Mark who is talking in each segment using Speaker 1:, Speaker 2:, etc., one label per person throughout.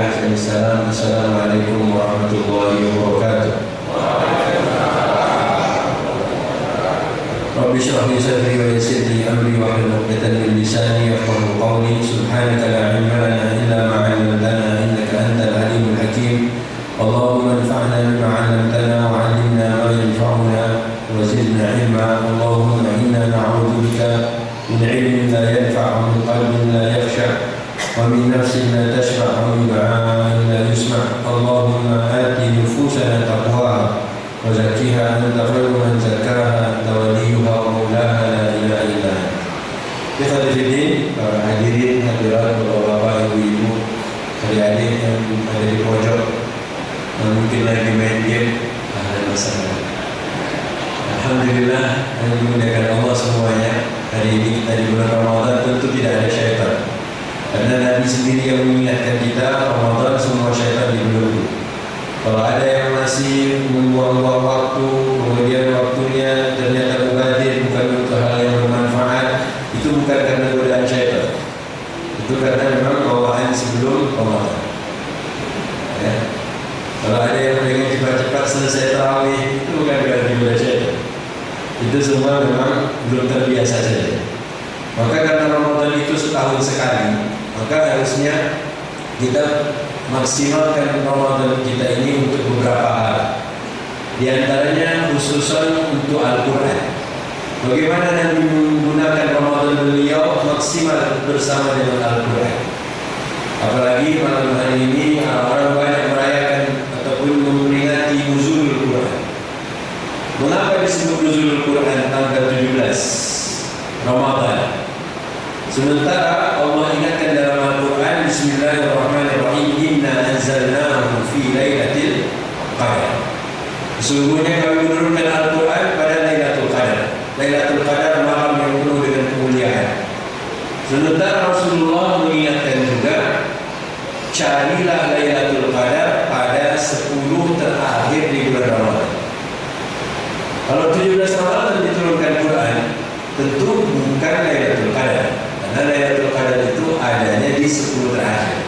Speaker 1: Assalamualaikum warahmatullahi wabarakatuh. Rabbi shrah li sadri wa yassir li amri wa hlul 'uqdatam min lisani yafqahu qawli. Subhanaka la ilma lana illa ma 'allamtana innaka antal alimul hakim. Allahumma anfa'na bima 'allamtana wa 'allimna ma yanfa'una wa zidna 'ilma. Allahumma inna na'udzu bika min 'ilmin la yanfa' wa min qalbin la yakhsha' wa min nafsin la tashba' wa min du'a'in la yusma'. Allahumma ati nufusana taqwaha wa zakkiha anta khairu man zakkaha anta waliyuha wa maulaha la ilaha illa anta. Ikhwatifiddin, para hadirin hadirat, bapak-bapak, ibu-ibu, adik-adik yang ada di pojok, yang mungkin lagi main game, ahlan wa sahlan. Alhamdulillah, yang dimuliakan Allah semuanya. Hari ini kita di bulan Ramadan, tentu tidak ada syaitan. Karena Nabi sendiri yang mengingatkan kita, Ramadan semua syaitan dibelenggu. Kalau ada yang masih membuang-buang waktu, kemudian waktunya ternyata mubadir, bukan untuk hal yang bermanfaat, itu bukan karena godaan syaitan. Itu karena memang bawaan sebelum Ramadan. Ya. Kalau ada yang pengen cepat-cepat selesai tarawih, itu bukan karena godaan syaitan. Itu semua memang belum terbiasa saja. Maka karena Ramadan itu setahun sekali, maka harusnya kita maksimalkan Ramadan kita ini untuk beberapa hal. Di antaranya khususan untuk Al-Quran. Bagaimana Nabi menggunakan Ramadan beliau maksimal bersama dengan Al-Quran. Apalagi malam hari ini orang banyak merayakan ataupun memperingati Nuzulul Quran. Mengapa disebut Nuzulul Quran tanggal 17 Ramadan? Sementara Allah ingatkan dalam Al-Quran, Bismillahirrahmanirrahim, Inna anzalnahu fi laylatil qadar. Sesungguhnya kami menurunkan Al-Quran pada Lailatul Qadar. Lailatul Qadar malam yang penuh dengan kemuliaan. Sementara Rasulullah mengingatkan juga, carilah Lailatul Qadar pada 10 terakhir di bulan Ramadan. Kalau 17 Ramadan diturunkan Quran, tentu bukan Lailatul Qadar. Karena Lailatul Qadar itu adanya di 10 terakhir.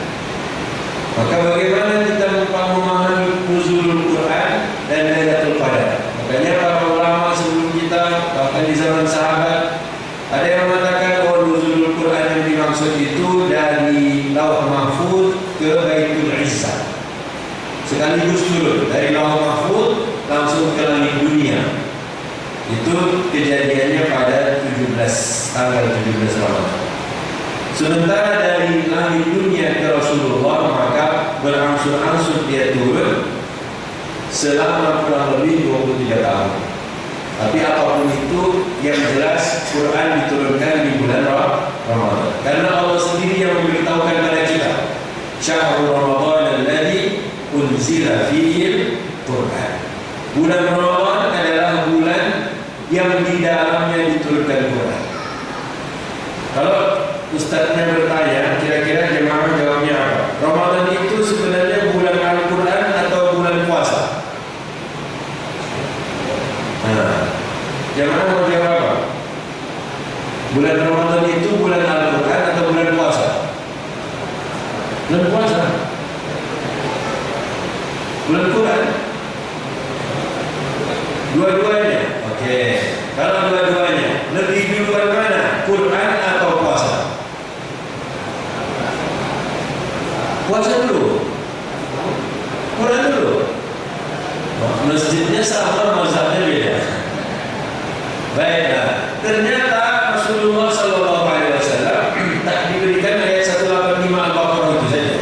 Speaker 1: Maka bagaimana kita memahami nuzulul Quran dan Lailatul Qadar? Makanya para ulama sebelum kita, bahkan di zaman sahabat, ada yang mengatakan nuzulul Quran yang dimaksud itu dari Lauh Mahfuz ke Baitul Izzah. Sekaligus turun dari Lauh Mahfuz langsung ke langit dunia. Itu kejadiannya pada tanggal 17 Ramadan. Sementara dari langit dunia ke Rasulullah, maka berangsur-angsur dia turun selama kurang lebih 23 tahun. Tapi apapun itu, yang jelas Quran diturunkan di bulan Ramadan. Karena Allah sendiri yang memberitahukan kepada kita, Syahrul Ramadan alladzi unzila fihi Quran. Bulan Ramadan adalah bulan yang di dalamnya diturunkan Quran. Kalau ustaznya bertanya, kira-kira jemaah jawabnya apa? Ramadan itu sebenarnya bulan Al-Quran atau bulan puasa? Nah, jemaah mau jawab apa? Bulan Ramadan itu bulan Al-Quran atau bulan puasa? Bulan puasa. Bulan Quran? Dua-duanya. Oke. Kalau dua-duanya, lebih duluan mana? Quran atau puasa? Puasa dulu, Quran dulu. Masjidnya sama, mazhabnya beda. Baiklah, ternyata Rasulullah SAW tak diberikan ayat 185 Al-Baqarah itu saja.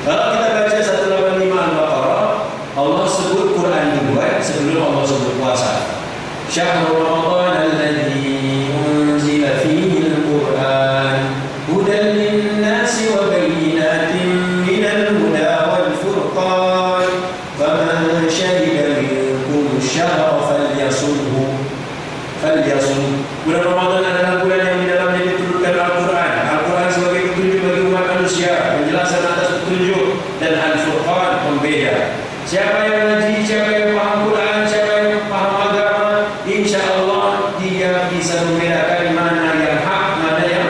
Speaker 1: Kalau kita baca 185 Al-Baqarah, Allah sebut Quran duluan sebelum Allah sebut puasa. Syahrul Ramadan alladzi unzila fihi al-Quran hudan lin-nasi wa bayyinatin minal huda wal furqan faman syahida minkum syahra falyasumhu. Bulan Ramadan adalah bulan yang di dalamnya diturunkan Al-Quran. Al-Quran sebagai petunjuk bagi umat manusia, penjelasan atas petunjuk, dan Al-Furqan pembeda. Siapa yang ngaji, siapa yang paham Quran, siapa yang paham agama, insya Allah dia bisa membedakan mana yang hak, mana yang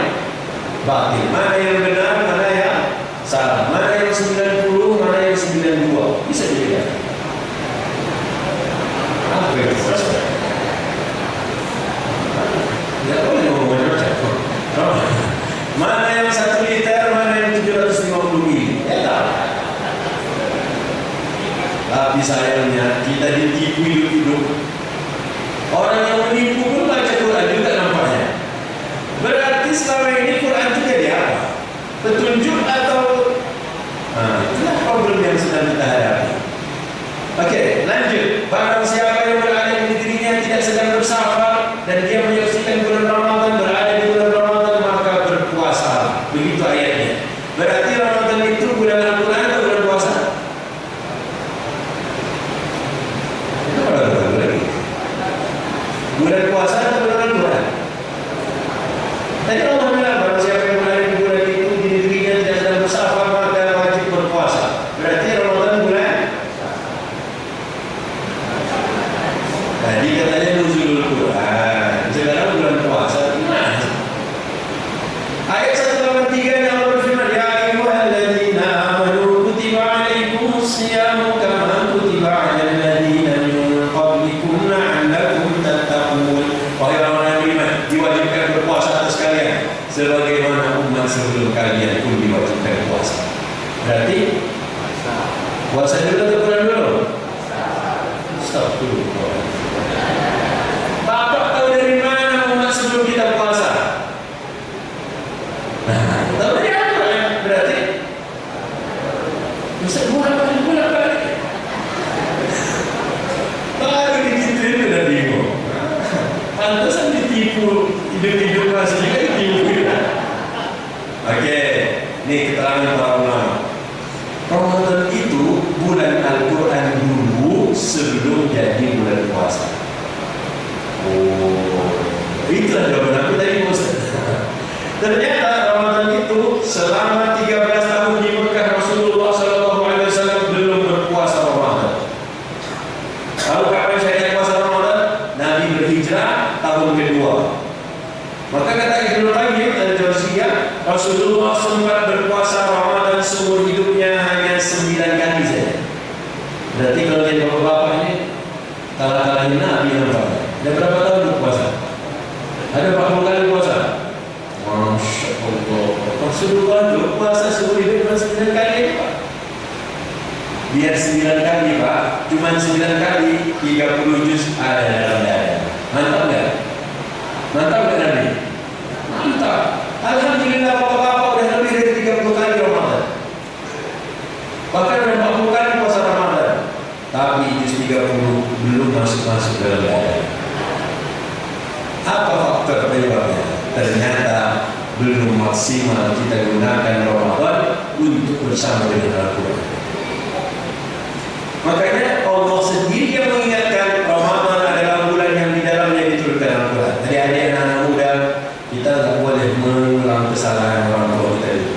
Speaker 1: batil, mana yang benar, mana yang salah, mana yang 90 Tapi sayangnya kita ditipu hidup-hidup. Orang yang menipu pun baca Quran juga nampaknya. Berarti selama ini Quran itu jadi apa? Petunjuk atau itulah problem yang sedang kita hadapi. Oke, lanjut. Barang siapa yang berada di negerinya tidak sedang bersafar dan dia menyaksikan bulan Ramadan, berada di bulan Ramadan, maka berpuasa. Begitu ayatnya. Berarti Ramadan itu bulan Al-Quran atau bulan puasa? Itu pada bulan lagi. Bulan puasa atau bulan Al-Quran? Tadi Allah bilang barang siapa yang berada di bulan itu di negerinya tidak sedang bersafar maka wajib berpuasa. Berarti Ramadan bulan. Tadi katanya nuzulul Quran, sekarang bulan puasa gimana? Ayat 183 yang Allah berfirman, ya ayyuhalladzina amanu kutiba alaikumus siyamu kama kutiba alal ladzina min qablikum la'allakum tattaqun. Wahai orang yang beriman, diwajibkan berpuasa atas kalian sebagaimana umat sebelum kalian pun diwajibkan puasa. Berarti puasa dulu atau Quran dulu? Stop dulu. Bapak tahu dari mana umat sebelum kita puasa? Nah, tahu dari Al-Quran. Berarti bisa bulan-bulan baru digituin udah bingung. Pantesan ditipu, hidup-hidup masih juga ditipu. Oke, ini keterangan para ulama. Ramadan itu bulan Al-Quran dulu sebelum jadi bulan puasa. Oh, itulah jawaban aku tadi, Ustaz. Ternyata Ramadan itu selama 13 tahun di Mekah Rasulullah SAW belum berpuasa Ramadan. Lalu kapan syariat puasa Ramadan? Nabi berhijrah tahun kedua. Maka kata Ibnu Qayyim al-Jauziyah, Rasulullah sempat berpuasa Ramadan seumur hidupnya hanya 9 kali saja. Berarti kalau lihat bapak-bapak ini kalah-kalahin Nabi nampaknya. Ada berapa tahun berpuasa? Ada 40 kali puasa. Masya Allah. Rasulullah berpuasa seumur hidup cuma 9 kali, Pak. Biar 9 kali, Pak. Cuma 9 kali 30 juz ada dalam dada. Mantap nggak? Mantap nggak Nabi? Mantap. Alhamdulillah bapak-bapak udah lebih dari 30 kali Ramadan. Bahkan udah 40 kali puasa Ramadan. Tapi juz 30 belum masuk dalam dada. Apa faktor penyebabnya? Ternyata belum maksimal kita gunakan Ramadan untuk bersama dengan Al-Quran. Makanya Allah sendiri yang mengingatkan Ramadan adalah bulan yang di dalamnya diturunkan Al-Quran. Jadi anak-anak muda, kita tak boleh mengulang kesalahan orang tua kita itu.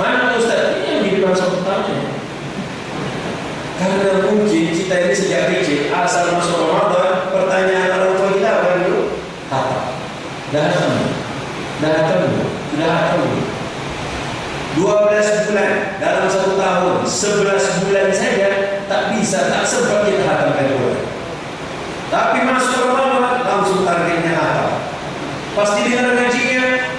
Speaker 1: Mana Ustaz? Ini yang jadi masalah utamanya. Karena mungkin kita ini sejak kecil asal masuk Ramadan, pertanyaan orang tua kita apa dulu? Apa? Dah tahu. 12 bulan dalam 1 tahun, 11 bulan saja tak sempat kita hatamkan Quran. Tapi masuk Ramadan langsung targetnya hafal. Pasti dengar ngajinya.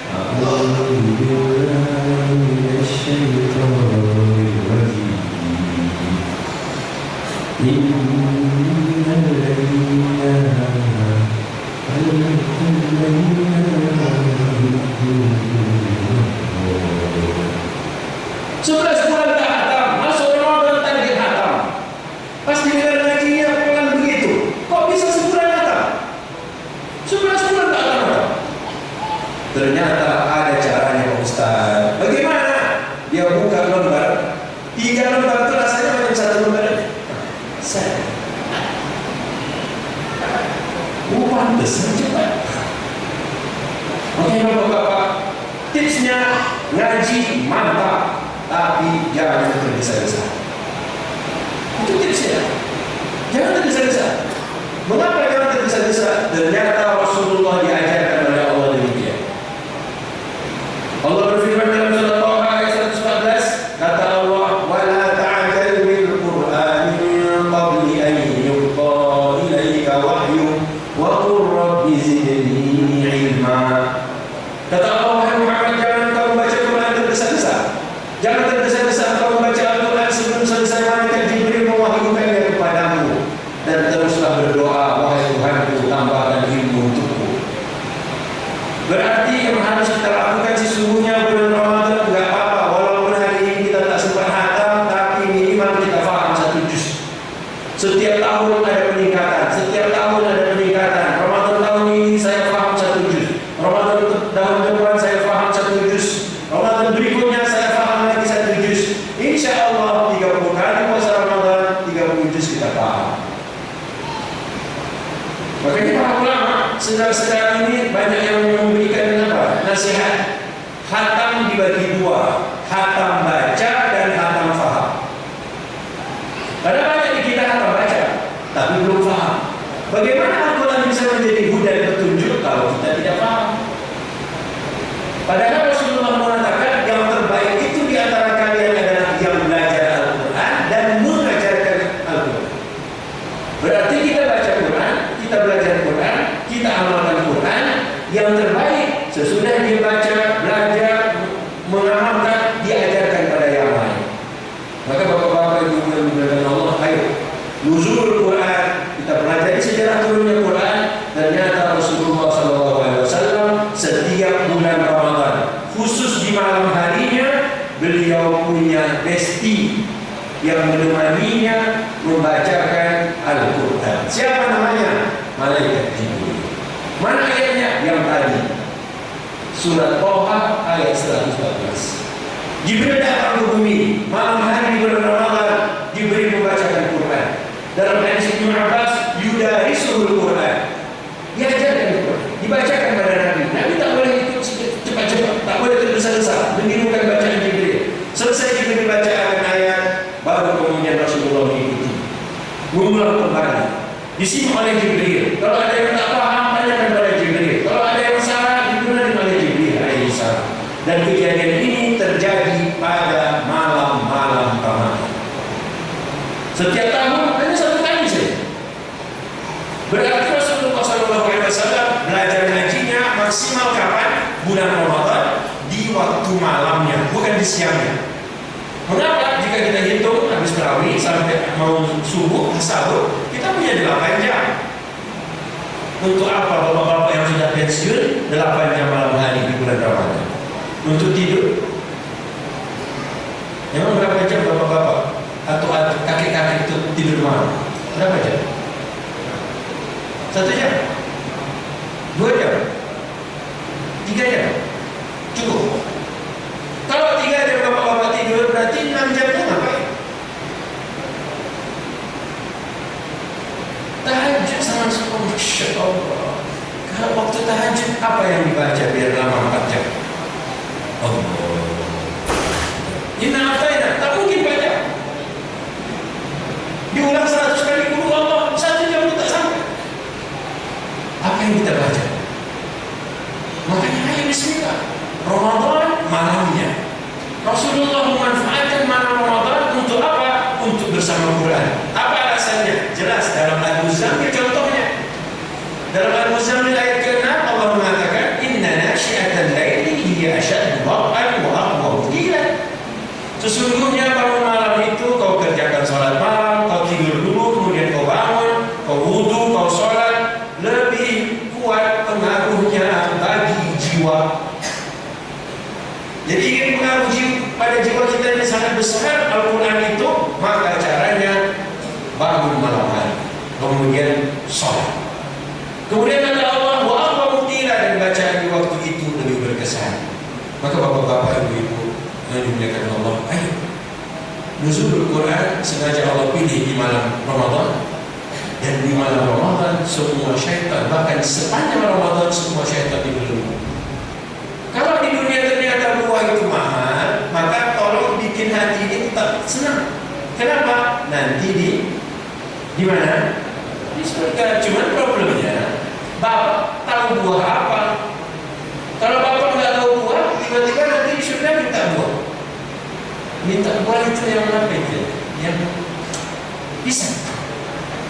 Speaker 1: Sebelas bulan tak hatam, masuk Ramadan target hatam. Pasti dengar ngajinya pelan begitu. Kok bisa sebulan hatam? 11 bulan tak hatam. Ternyata ada caranya Pak Ustaz. Bagaimana? Dia buka lembar, 3 lembar itu rasanya macam 1 lembar aja. Pantesan cepat. Oke Bapak-bapak, tipsnya ngaji mantap, tapi jangan tergesa-gesa. Itu tipsnya. Jangan tergesa-gesa. Mengapa jangan tergesa-gesa? Ternyata Rasulullah diajarkan oleh Allah demikian. Allah berfirman dalam surah Taha ayat 114, kata Allah, "Wala ta'jal bil Qur'ani min qabli an yuqda ilaika wahyu wa qur rabbi zidni ilma." Kata Allah, wahai Muhammad, jangan kau baca Quran tergesa-gesa. Jangan tergesa-gesa kau membaca Al-Quran sebelum selesai malaikat Jibril mewahyukan Berarti yang harus kita lakukan sesungguhnya bulan Ramadan nggak apa-apa, walaupun hari ini kita tak sempat hatam, tapi minimal kita faham 1 juz. Setiap tahun ada peningkatan, setiap tahun ada peningkatan. Ramadan tahun ini saya faham 1 juz. Ramadan tahun depan saya faham 1 juz. Ramadan berikutnya saya faham lagi 1 juz. Insya Allah 30 kali puasa Ramadan, 30 juz kita paham. Makanya para ulama sekarang ini banyak yang memberikan apa? Nasihat. Khatam dibagi 2, khatam baca dan khatam faham. Ada banyak di kita khatam baca, tapi belum faham. Bagaimana Al-Quran bisa menjadi huda dan petunjuk kalau kita tidak paham? Padahal Rasulullah mengatakan yang terbaik itu di antara kalian adalah yang belajar Al-Quran dan mengajarkan Al-Quran. Berarti kita baca Quran, kita belajar Quran, kita amalkan Quran. Yang terbaik sesudah dia baca, belajar, mengamalkan, diajarkan pada yang lain. Maka bapak-bapak ibu yang dimuliakan Allah, ayo nuzul Quran, kita pelajari sejarah turunnya Quran. Ternyata Rasulullah SAW setiap bulan Ramadan, khusus di malam harinya, beliau punya besti yang menemaninya membacakan Al-Quran. Siapa namanya? Malaikat Jibril. Mana ayatnya? Yang tadi, surat Toha ayat 114. Jibril datang ke bumi malam hari bulan Ramadan, diberi membacakan Quran. Dalam hadis Ibnu Abbas, yudarisuhul Quran, diajarkan Quran, dibacakan pada Nabi. Nabi tak boleh ikut cepat-cepat, tak boleh tergesa-gesa, menirukan bacaan Jibril. Selesai Jibril bacakan ayat, baru kemudian Rasulullah mengikuti, mengulang kembali, disimak oleh Jibril. Kalau ada yang tak paham, tanyakan pada Jibril. Kalau ada yang salah, digunakan oleh Jibril alaihissalam. Dan kejadian ini terjadi pada malam-malam Ramadan. Setiap tahun hanya 1 kali saja. Berarti Rasulullah SAW belajar ngajinya maksimal kapan? Bulan Ramadan, di waktu malamnya, bukan di siangnya. Mengapa? Jika kita hitung habis tarawih sampai mau subuh, sahur, kita punya 8 jam. Untuk apa bapak-bapak yang sudah pensiun 8 jam malam hari di bulan Ramadan? Untuk tidur? Memang berapa jam bapak-bapak atau kakek-kakek itu tidur malam? Berapa jam? 1 jam? 2 jam? 3 jam? Cukup? Kalau 3 jam bapak-bapak tidur, berarti 6 jamnya ngapain? Tahajud sama semua. Masya Allah. Kalau waktu tahajud apa yang dibaca biar lama 4 jam? Allah. Inna ataina, tak mungkin baca. Diulang 100 kali dulu Allah, 1 jam itu tak sampai. Apa yang kita baca? Makanya ayo bismillah. Ramadan malamnya. Rasulullah memanfaatkan malam Ramadan untuk apa? Untuk bersama Quran. Apa alasannya? Jelas dalam Al-Muzammil contohnya. Dalam Al-Muzammil ayat ke-6 Allah mengatakan, Inna nasyi'atal laili hiya asyaddu wat'an wa aqwamu qila. Sesungguhnya bangun malam itu kau kerjakan sholat malam, kau tidur dulu, kemudian kau bangun, kau wudu, kau sholat, lebih kuat pengaruhnya bagi jiwa. Jadi ingin pengaruh pada jiwa kita ini sangat besar Al-Quran itu, maka caranya bangun malam hari, kemudian sholat. Kemudian kata Allah, wa aqwamu qila, dan bacaan di waktu itu lebih berkesan. Maka bapak-bapak, ibu-ibu yang dimuliakan Allah, ayo nuzul Quran sengaja Allah pilih di malam Ramadan. Dan di malam Ramadan semua syaitan, bahkan sepanjang Ramadan semua syaitan dibelenggu. Kalau di dunia ternyata buah itu mahal, maka tolong bikin hati ini tetap senang. Kenapa? Nanti di mana? Di surga. Cuman problemnya, bapak tahu buah apa? Kalau bapak nggak tahu buah, tiba-tiba nanti di surga minta buah. Minta buah itu yang apa itu? Yang bisa.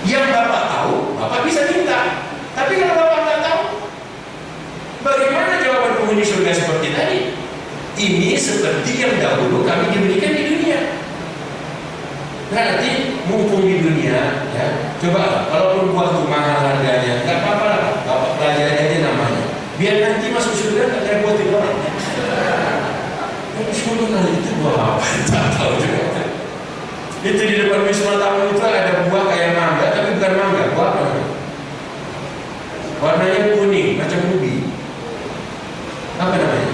Speaker 1: Yang bapak tahu, bapak bisa minta. Tapi kalau bapak nggak tahu, bagaimana jawaban penghuni surga seperti tadi? Ini seperti yang dahulu kami diberikan di dunia. Berarti mumpung di dunia, ya, coba kalaupun buah itu mahal harganya, nggak apa-apa lah, bapak pelajari aja namanya. Biar nanti masuk surga tak repotin orang. Surga itu buah apa? Tak tahu juga. Itu di depan wisma tamu itu ada buah kayak mangga, tapi bukan mangga, buah apa namanya? Warnanya kuning, macam ubi. Apa namanya?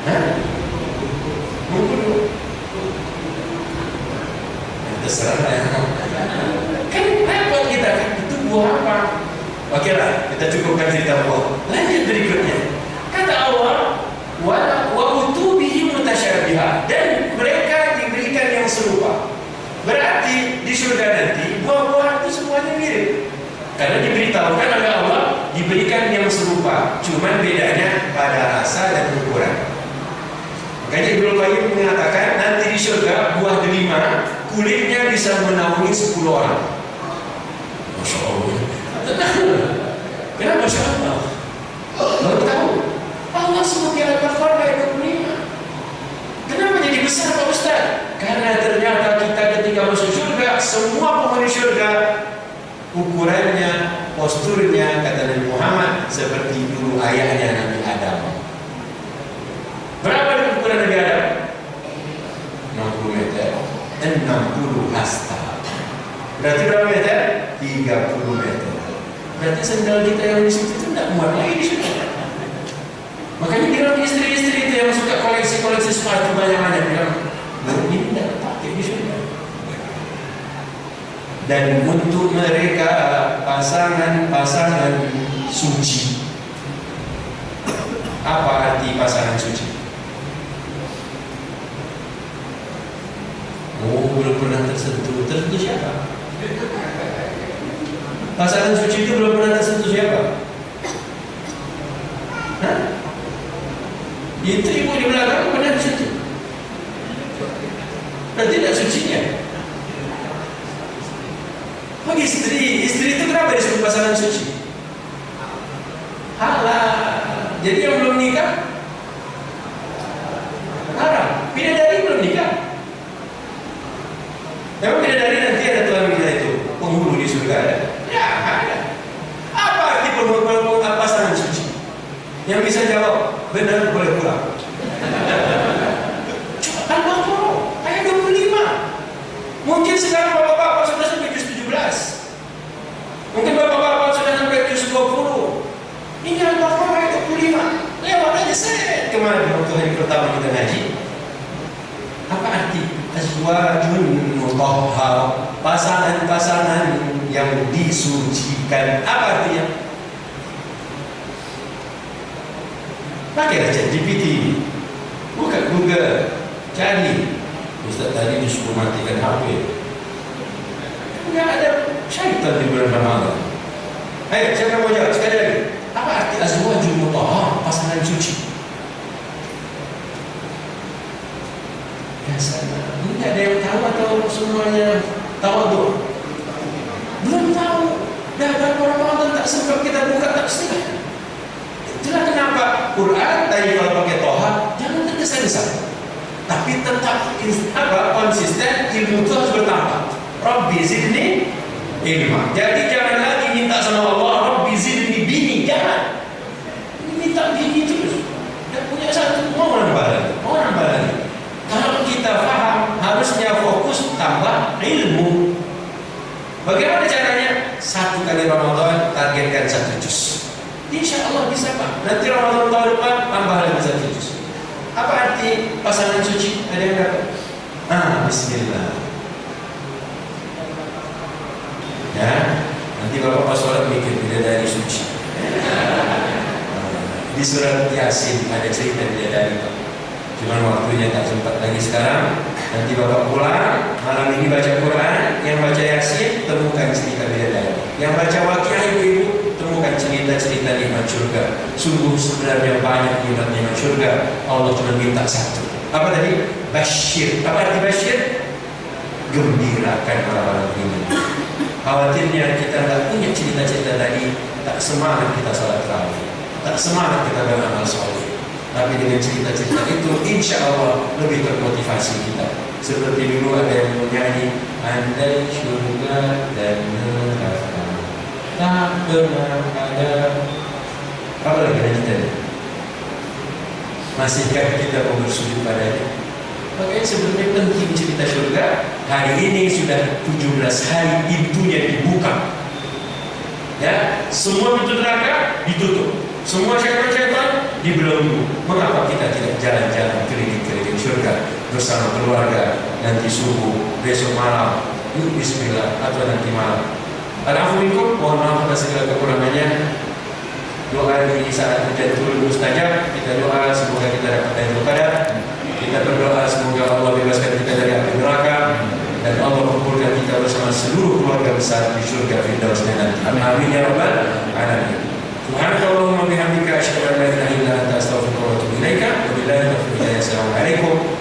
Speaker 1: Hah? Mengkudu. Terserah ya. Kan repot kita, itu buah apa? Oke lah, kita cukupkan cerita buah. Lanjut berikutnya. Kata Allah, wa utubihi mutasyabiha, dan mereka diberikan yang serupa. Berarti di surga nanti buah-buahan itu semuanya mirip. Karena diberitahukan oleh Allah diberikan yang serupa, cuman bedanya pada rasa dan ukuran. Makanya Ibnu Qayyim mengatakan nanti di surga buah delima kulitnya bisa menaungi 10 orang. Masya Allah. Kenapa Masya Allah? Baru tahu Allah sebagai Al-Baqarah ayat 25. Kenapa jadi besar Pak Ustaz? Karena ternyata kita ketika masuk surga, semua penghuni surga ukurannya, posturnya, kata Nabi Muhammad, seperti dulu ayahnya Nabi Adam. Berapa ukuran Nabi Adam? 60 meter, 60 hasta. Berarti berapa meter? 30 meter. Berarti sendal kita yang di situ itu tidak muat lagi di situ. Makanya bilang istri-istri itu yang suka koleksi-koleksi sepatu banyak-banyak, bilang, ini tidak pakai di surga. Dan untuk mereka pasangan-pasangan suci. Apa arti pasangan suci? Oh, belum pernah tersentuh. Tersentuh siapa? Pasangan suci itu belum pernah tersentuh siapa? Hah? Itu ibu di belakang pernah tersentuh. Berarti tidak sucinya. Oh, istri itu kenapa disebut pasangan suci? Halal. Jadi yang belum nikah haram. Bidadari belum nikah. Memang bidadari nanti ada Tuhan kita itu penghulu di surga ada. Ya ada. Apa arti penghulu pasangan suci? Yang bisa jawab benar boleh pulang. Al-Baqarah ayat 25. Mungkin sekarang bapak-bapak sudah sampai juz 17. Mungkin bapak-bapak sudah sampai juz 20. Ini Al-Baqarah ayat 25. Lewat aja set kemarin waktu hari pertama kita ngaji. Apa arti azwajun mutahhar? Pasangan-pasangan yang disucikan. Apa artinya? Pakai ChatGPT, buka Google, cari. Ustaz tadi disuruh matikan HP. Enggak ada syaitan di bulan Ramadan. Ayo, siapa mau jawab? Sekali lagi. Apa arti azwajul mutahhar? Pasangan suci. Biasanya, ini ada yang tahu atau semuanya tawadhu? Belum tahu. Dah Ramadan tak sempat kita buka, tak setengah. Itulah kenapa Quran tadi kalau pakai toha jangan tergesa-gesa, tapi tetap konsisten. Ilmu itu harus bertambah. Rabbi zidni ilma. Jadi jangan lagi minta sama Allah Rabbi zidni bini, jangan minta bini terus. Dan punya satu mau nambah lagi. Kalau kita paham harusnya fokus tambah ilmu. Bagaimana caranya? 1 kali Ramadan targetkan 1 juz. Insya Allah bisa Pak. Nanti Ramadan tahun depan tambah lagi 1 juz. Apa arti pasangan suci? Ada yang dapat? Bismillah. Ya, nanti bapak pas sholat mikir bidadari suci. Di surat Yasin ada cerita bidadari Pak. Cuman waktunya tak sempat lagi sekarang. Nanti bapak pulang malam ini baca Quran. Yang baca Yasin temukan cerita bidadari. Yang baca Waqiah ibu-ibu temukan cerita-cerita nikmat surga. Sungguh sebenarnya banyak nikmat surga. Allah cuma minta satu. Apa tadi? Basyir. Apa arti basyir? Gembirakan orang-orang beriman. Khawatirnya kita tidak punya cerita-cerita tadi, tak semangat kita salat tarawih, tak semangat kita beramal soleh. Tapi dengan cerita-cerita itu, insya Allah lebih termotivasi kita. Seperti dulu ada yang menyanyi, andai surga dan neraka tak pernah ada, Apa lagi lanjutannya? Masihkah kita mau bersujud padanya? Makanya sebenarnya penting cerita surga. Hari ini sudah 17 hari pintunya dibuka. Ya, semua pintu neraka ditutup, semua syaitan-syaitan dibelenggu. Mengapa kita tidak jalan-jalan keliling-keliling surga bersama keluarga nanti subuh, besok malam, yuk bismillah, atau nanti malam. Alhamdulillah, mohon maaf atas segala kekurangannya. Doa di saat hujan mustajab, kita doa semoga kita dapat Lailatul Qadar. Kita berdoa semoga Allah bebaskan kita dari api neraka dan Allah kumpulkan kita bersama seluruh keluarga besar di surga Firdaus nanti. Amin ya rabbal alamin. Subhanakallahumma bihamdika asyhadu an la ilaha illa anta astaghfiruka wa atubu ilaika. Wabillahi taufiq. Assalamualaikum